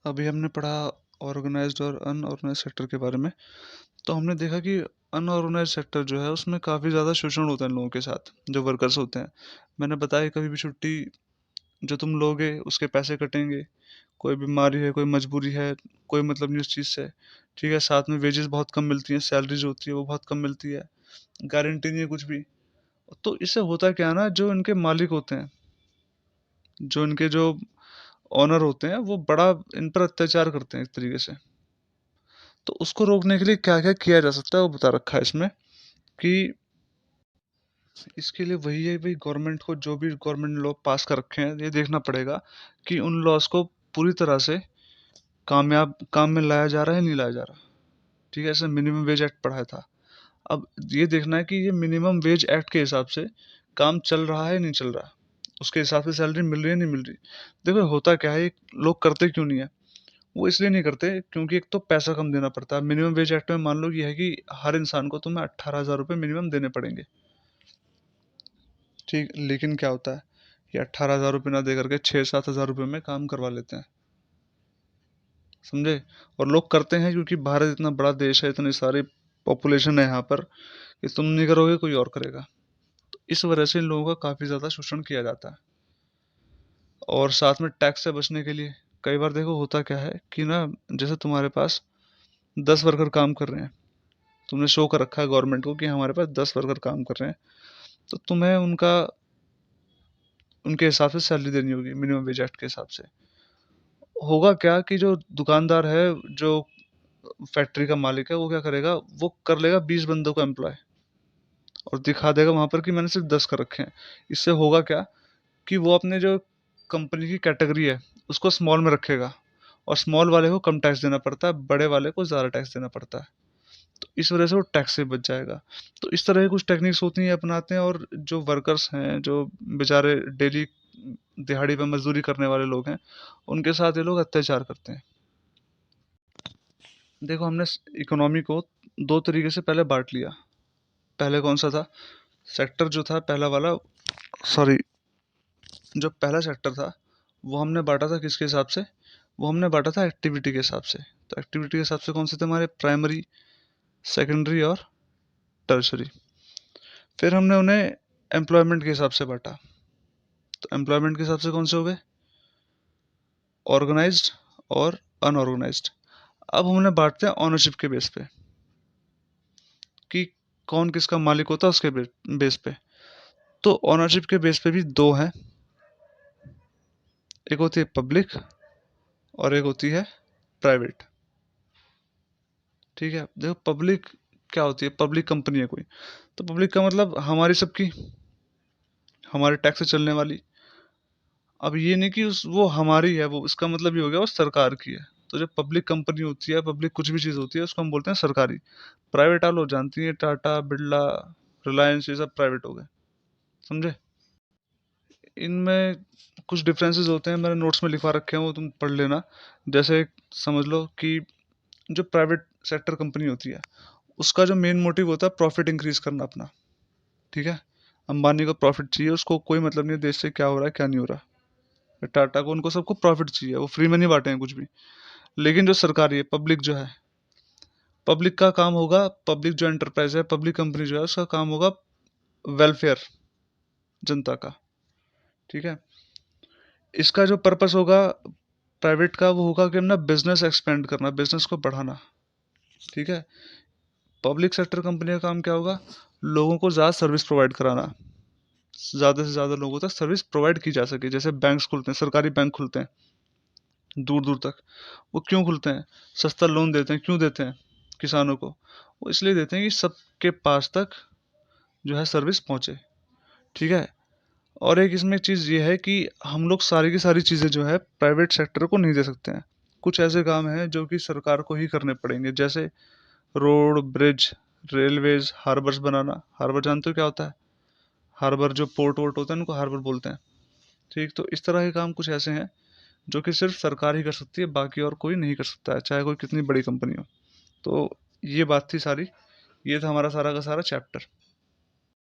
अभी हमने पढ़ा ऑर्गेनाइज्ड और अनऑर्गेनाइज्ड सेक्टर के बारे में। तो हमने देखा कि अनऑर्गेनाइज्ड सेक्टर जो है उसमें काफ़ी ज़्यादा शोषण होता है लोगों के साथ, जो वर्कर्स होते हैं। मैंने बताया कभी भी छुट्टी जो तुम लोगे उसके पैसे कटेंगे, कोई बीमारी है, कोई मजबूरी है, कोई मतलब नहीं उस चीज़ से, ठीक है? साथ में वेजेस बहुत कम मिलती हैं, सैलरी जो होती है वो बहुत कम मिलती है, गारंटी नहीं है कुछ भी। तो इससे होता क्या है ना, जो इनके मालिक होते हैं, जो इनके जो ओनर होते हैं, वो बड़ा इन पर अत्याचार करते हैं एक तरीके से। तो उसको रोकने के लिए क्या-क्या किया जा सकता है वो बता रखा है इसमें कि इसके लिए वही है भाई, गवर्नमेंट को जो भी गवर्नमेंट लॉ पास कर रखे हैं ये देखना पड़ेगा कि उन लॉज को पूरी तरह से कामयाब काम में लाया जा रहा है नहीं लाया जा रहा। ठीक है, ऐसे मिनिमम वेज एक्ट पढ़ा था। अब ये देखना है कि ये मिनिमम वेज एक्ट के हिसाब से काम चल रहा है नहीं चल रहा, उसके हिसाब से सैलरी मिल रही है नहीं मिल रही। देखो होता क्या है, लोग करते क्यों नहीं है, वो इसलिए नहीं करते क्योंकि एक तो पैसा कम देना पड़ता है। मिनिमम वेज एक्ट में मान लो ये है कि हर इंसान को तुम्हें 18,000 रुपये मिनिमम देने पड़ेंगे। ठीक, लेकिन क्या होता है, ये 18,000 रुपये ना दे करके 6-7 हज़ार रुपये में काम करवा लेते हैं। समझे? और लोग करते हैं क्योंकि भारत इतना बड़ा देश है, इतनी सारी पॉपुलेशन है यहाँ पर, कि तुम नहीं करोगे कोई और करेगा। तो इस वजह से इन लोगों का काफ़ी ज़्यादा शोषण किया जाता है। और साथ में टैक्स से बचने के लिए कई बार देखो होता क्या है कि ना, जैसे तुम्हारे पास 10 वर्कर काम कर रहे हैं, तुमने शो कर रखा है गवर्नमेंट को कि हमारे पास 10 वर्कर काम कर रहे हैं, तो तुम्हें उनका उनके हिसाब से सैलरी देनी होगी मिनिमम वेज एक्ट के हिसाब से। होगा क्या कि जो दुकानदार है, जो फैक्ट्री का मालिक है, वो क्या करेगा, वो कर लेगा 20 बंदों को एम्प्लॉय और दिखा देगा वहां पर कि मैंने सिर्फ 10 कर रखे हैं। इससे होगा क्या कि वो अपने जो कंपनी की कैटेगरी है उसको स्मॉल में रखेगा, और स्मॉल वाले को कम टैक्स देना पड़ता है, बड़े वाले को ज़्यादा टैक्स देना पड़ता है। तो इस वजह से वो टैक्स से बच जाएगा। तो इस तरह की कुछ टेक्निक्स होती हैं अपनाते हैं, और जो वर्कर्स हैं, जो बेचारे डेली दिहाड़ी पे मजदूरी करने वाले लोग हैं, उनके साथ ये लोग अत्याचार करते हैं। देखो हमने इकोनॉमी को दो तरीके से पहले बांट लिया। पहले कौन सा था, सेक्टर जो था पहला वाला, सॉरी, जो पहला सेक्टर था वो हमने बांटा था किसके हिसाब से, वो हमने बांटा था एक्टिविटी के हिसाब से। तो एक्टिविटी के हिसाब से कौन से थे हमारे, प्राइमरी, सेकेंडरी और टर्शरी। फिर हमने उन्हें एम्प्लॉयमेंट के हिसाब से बांटा। तो एम्प्लॉयमेंट के हिसाब से कौन से हो गए, ऑर्गेनाइज्ड और अनऑर्गेनाइज्ड। अब हम उन्हें बांटते हैं ऑनरशिप के बेस पे, कि कौन किसका मालिक होता है उसके बेस पे। तो ऑनरशिप के बेस पे भी दो हैं, एक होती है पब्लिक और एक होती है प्राइवेट। ठीक है, देखो पब्लिक क्या होती है, पब्लिक कंपनी है कोई, तो पब्लिक का मतलब हमारी सबकी, हमारे टैक्स से चलने वाली। अब ये नहीं कि उस वो हमारी है, वो इसका मतलब ये हो गया वो सरकार की है। तो जब पब्लिक कंपनी होती है, पब्लिक कुछ भी चीज़ होती है, उसको हम बोलते हैं सरकारी। प्राइवेट आप लोग जानती हैं, टाटा, बिरला, रिलायंस, ये सब प्राइवेट हो गए। समझे? इनमें कुछ डिफरेंसेस होते हैं, मैंने नोट्स में लिखवा रखे हैं, वो तुम पढ़ लेना। जैसे समझ लो कि जो प्राइवेट सेक्टर कंपनी होती है, उसका जो मेन मोटिव होता है प्रॉफिट इंक्रीज करना अपना। ठीक है, अंबानी को प्रॉफिट चाहिए, उसको कोई मतलब नहीं है देश से क्या हो रहा है क्या नहीं हो रहा। टाटा को, उनको सबको प्रॉफिट चाहिए, वो फ्री में नहीं बांटे हैं कुछ भी। लेकिन जो सरकारी है, पब्लिक जो है, पब्लिक का काम होगा, पब्लिक जो एंटरप्राइज है, पब्लिक कंपनी जो है, उसका काम होगा वेलफेयर, जनता का। ठीक है, इसका जो पर्पस होगा प्राइवेट का, वो होगा कि अपना बिजनेस एक्सपेंड करना, बिजनेस को बढ़ाना। ठीक है, पब्लिक सेक्टर कंपनी का काम क्या होगा, लोगों को ज़्यादा सर्विस प्रोवाइड कराना, ज़्यादा से ज़्यादा लोगों तक सर्विस प्रोवाइड की जा सके। जैसे बैंक्स खुलते हैं, सरकारी बैंक खुलते हैं दूर दूर तक, वो क्यों खुलते हैं, सस्ता लोन देते हैं, क्यों देते हैं किसानों को, वो इसलिए देते हैं कि सबके पास तक जो है सर्विस पहुंचे। ठीक है, और एक इसमें चीज़ ये है कि हम लोग सारी की सारी चीज़ें जो है प्राइवेट सेक्टर को नहीं दे सकते हैं। कुछ ऐसे काम हैं जो कि सरकार को ही करने पड़ेंगे, जैसे रोड, ब्रिज, रेलवेज, हार्बर्स बनाना। हार्बर जानते हो क्या होता है, हार्बर जो पोर्ट वोर्ट होता है उनको हार्बर बोलते हैं। ठीक, तो इस तरह के काम कुछ ऐसे हैं जो कि सिर्फ सरकार ही कर सकती है, बाकी और कोई नहीं कर सकता है, चाहे कोई कितनी बड़ी कंपनी हो। तो ये बात थी सारी, ये था हमारा सारा का सारा चैप्टर।